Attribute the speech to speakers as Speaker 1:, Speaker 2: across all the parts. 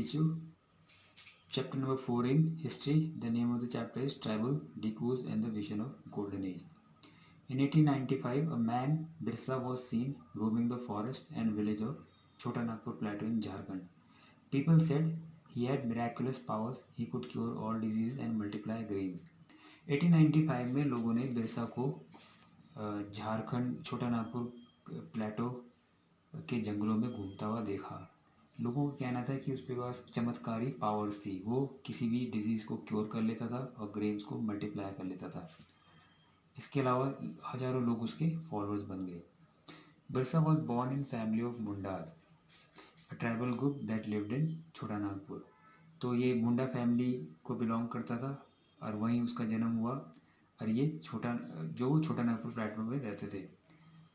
Speaker 1: teach you chapter number 4 in history. The name of the chapter is Tribal Decoys and the Vision of Golden Age. In 1895, a man, Birsa, was seen roaming the forest and village of Chota Nagpur Plateau in Jharkhand. People said he had miraculous powers, he could cure all diseases and multiply grains. 1895 में लोगों ने बिरसा को झारखंड छोटा नागपुर प्लेटो के जंगलों में घूमता हुआ देखा। लोगों का कहना था कि उसके पास चमत्कारी पावर्स थी, वो किसी भी डिजीज़ को क्योर कर लेता था और ग्रेन्स को मल्टीप्लाई कर लेता था। इसके अलावा हजारों लोग उसके फॉलोअर्स बन गए। Birsa was born in family of Mundas, a tribal group that lived in छोटा नागपुर। तो ये मुंडा फैमिली को बिलोंग करता था और वहीं उसका जन्म हुआ और ये छोटा नागपुर प्लेटफॉर्म में रहते थे।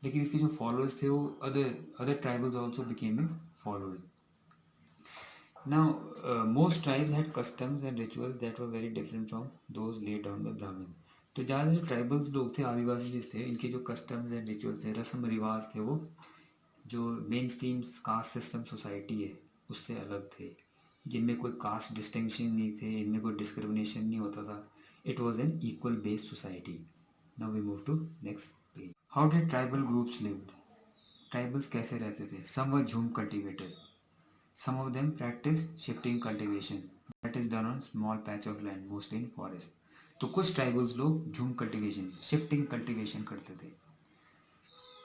Speaker 1: लेकिन इसके जो फॉलोअर्स थे वो other tribals also became his followers. Now most tribes had customs and rituals that were very different from those lead down bye ब्राह्मण। तो ज़्यादा जो ट्राइबल्स लोग थे, आदिवासी जिस थे, इनके जो कस्टम्स एंड रिचुअल्स थे, रस्म रिवाज थे, वो जो main stream caste system society है उससे अलग थे, जिनमें कोई कास्ट डिस्टिंक्शन नहीं थे, इनमें कोई डिस्क्रिमिनेशन नहीं होता था। It was an equal based society. Now we move to next page. How did tribal groups lived? Tribals कैसे रहते थे? Some were jhum cultivators, some of them practice shifting cultivation that is done on small patch of land mostly in forest. तो कुछ tribals लोग झूम cultivation, shifting cultivation करते थे।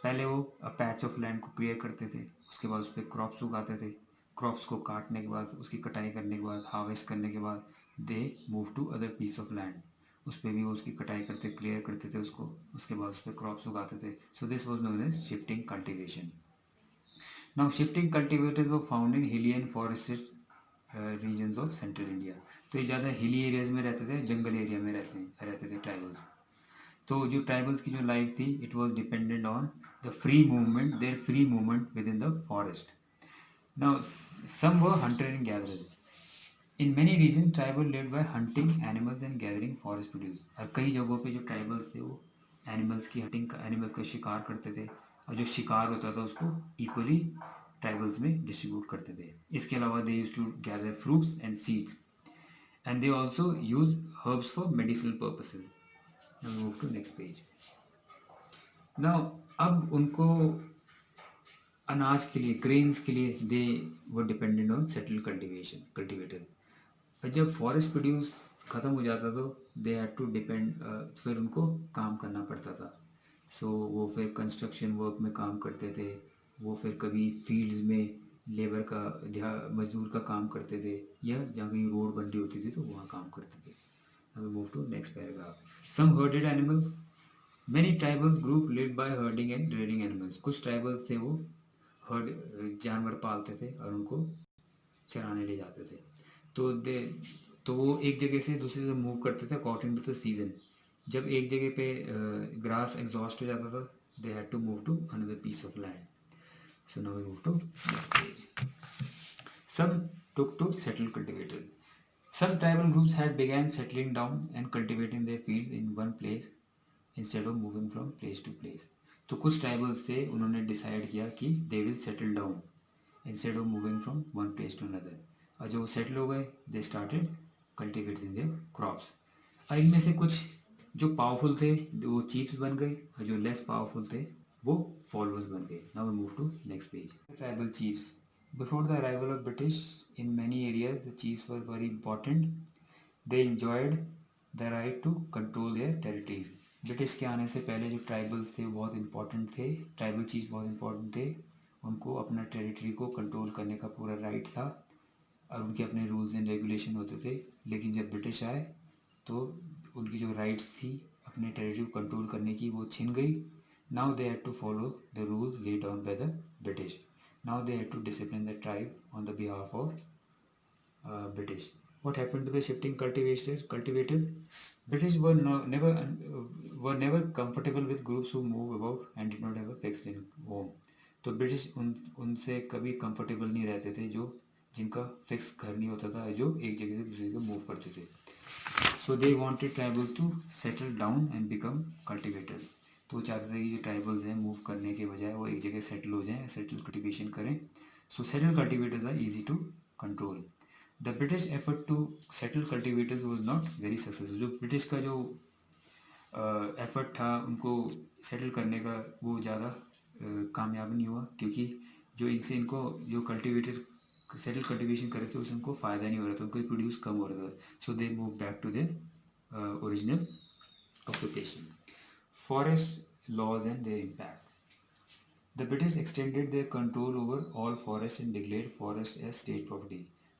Speaker 1: पहले वो पैच ऑफ लैंड को क्लियर करते थे, उसके बाद उस पर क्रॉप्स उगाते थे। क्रॉप्स को काटने के बाद, उसकी कटाई करने के बाद, हार्वेस्ट करने के बाद they move to other piece of land. उस पर भी वो उसकी कटाई करते, क्लियर करते थे उसको, उसके बाद उस पर क्रॉप्स उगाते थे। So this was known as shifting cultivation. Now shifting cultivators were found in hilly and forested regions of central India. तो ये ज़्यादा हिली एरियाज में रहते थे, जंगल एरिया में रहते थे ट्राइबल्स। तो जो ट्राइबल्स की जो लाइफ थी, it was dependent on the free movement, their free movement within the forest. Now some were hunter and gatherer. In many region tribal lived by hunting animals and gathering forest produce. और कई जगहों पे जो tribals थे वो animals की hunting, animals का शिकार करते थे, और जो शिकार होता था उसको इक्वली ट्राइबल्स में डिस्ट्रीब्यूट करते थे। इसके अलावा they used to gather fruits and seeds and they also use herbs for medicinal purposes. Move to next page. Now अब उनको अनाज के लिए, ग्रेन्स के लिए they were dependent on settle cultivator. और जब फॉरेस्ट प्रोड्यूस ख़त्म हो जाता तो दे हैड टू डिपेंड, फिर उनको काम करना पड़ता था। सो वो फिर कंस्ट्रक्शन वर्क में काम करते थे, वो फिर कभी फील्ड्स में लेबर का, मजदूर का काम करते थे, या जहाँ कहीं रोड बन रही होती थी तो वहाँ काम करते थे। Now we move to next paragraph. Some herded animals. Many tribal group lived by herding and rearing animals. कुछ ट्राइबल्स थे वो हर्ड जानवर पालते थे और उनको चराने ले जाते थे। तो वो एक जगह से दूसरी जगह मूव करते थे अकॉर्डिंग टू द सीजन। जब एक जगह पे ग्रास एग्जॉस्ट हो जाता था, they had to move to another piece of land. So now we move to next page. Some took to settle cultivator. Some tribal groups had began settling down and cultivating their fields in one place instead of moving from place to place. तो कुछ tribals थे, उन्होंने decide किया कि they will settle down instead of moving from one place to another. और जो settle हो गए, they started cultivating their crops. और इनमें से कुछ जो पावरफुल थे वो चीफ्स बन गए, और जो लेस पावरफुल थे वो फॉलोअर्स बन गए। Now we move to next page. Tribal chiefs. Before the arrival of British, in many areas the chiefs were very important. They enjoyed the right to control their territories. British के आने से पहले जो tribals थे वो बहुत important थे, tribal chiefs बहुत इंपॉर्टेंट थे। उनको अपना टेरिटरी को कंट्रोल करने का पूरा राइट था और उनके अपने रूल्स एंड रेगुलेशन होते थे। लेकिन जब ब्रिटिश आए तो उनकी जो राइट्स थी अपने टेरिटरी को कंट्रोल करने की, वो छिन गई। Now they had to follow the rules laid down by the British. Now they had to discipline the tribe on the behalf of British. What happened to the shifting cultivators? British were never comfortable with groups who move about and did not have a fixed home. तो British उनसे कभी comfortable नहीं रहते थे, जो जिनका fix घर नहीं होता था, जो एक जगह से दूसरी जगह मूव करते थे. So they wanted tribals to settle down and become cultivators. तो चाहते थे कि जो ट्राइबल्स हैं मूव करने के बजाय वो एक जगह सेटल हो जाएं, सेटल कल्टिवेशन करें. So settle cultivators are easy to control. The British effort to settle cultivators was not very successful. जो ब्रिटिश का जो एफर्ट था उनको सेटल करने का, वो ज़्यादा कामयाब नहीं हुआ, क्योंकि जो इनसे इनको जो कल्टिवेटर सेटल कल्टिवेशन कर रहे थे उससे उनको फ़ायदा नहीं हो रहा था, उनको प्रोड्यूस कम हो रहा था। So they move back to their original occupation. Forest laws and their impact. The British extended their control over all forests and declared forest as state property.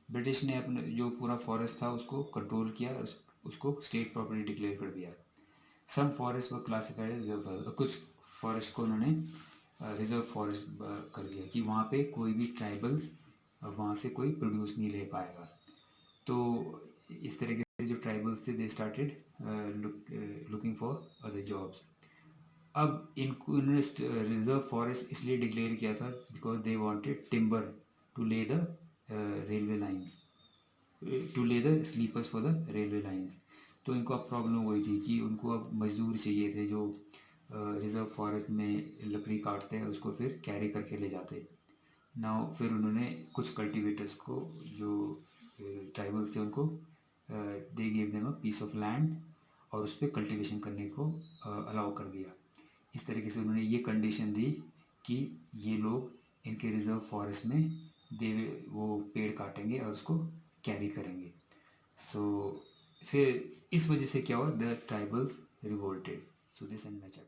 Speaker 1: British ने अपने जो पूरा फॉरेस्ट था उसको कंट्रोल किया, उसको स्टेट प्रॉपर्टी डिक्लेयर कर दिया। सम फॉरेस्ट व क्लासिफाइड एज रिजर्व, कुछ फॉरेस्ट को उन्होंने रिजर्व फॉरेस्ट कर दिया कि वहाँ पे कोई भी ट्राइबल्स वहाँ से कोई प्रोड्यूस नहीं ले पाएगा। तो इस तरीके से जो ट्राइबल्स थे they started looking for other jobs. अब इनको उन्होंने रिजर्व फॉरेस्ट इसलिए डिक्लेयर किया था because they wanted timber to lay the railway lines, to lay the sleepers for the railway lines. तो इनको अब प्रॉब्लम हुई थी कि उनको अब मजदूर चाहिए थे जो रिजर्व फॉरेस्ट में लकड़ी काटते हैं उसको फिर कैरी करके ले जाते। नाउ फिर उन्होंने कुछ कल्टीवेटर्स को जो ट्राइबल्स थे उनको they give them a piece of land और उस पर कल्टीवेशन करने को अलाउ कर दिया। इस तरीके से उन्होंने ये कंडीशन दी कि ये लोग इनके रिजर्व फॉरेस्ट में दे वो पेड़ काटेंगे और उसको कैरी करेंगे। सो फिर इस वजह से क्या हुआ, the tribals revolted. So this and match.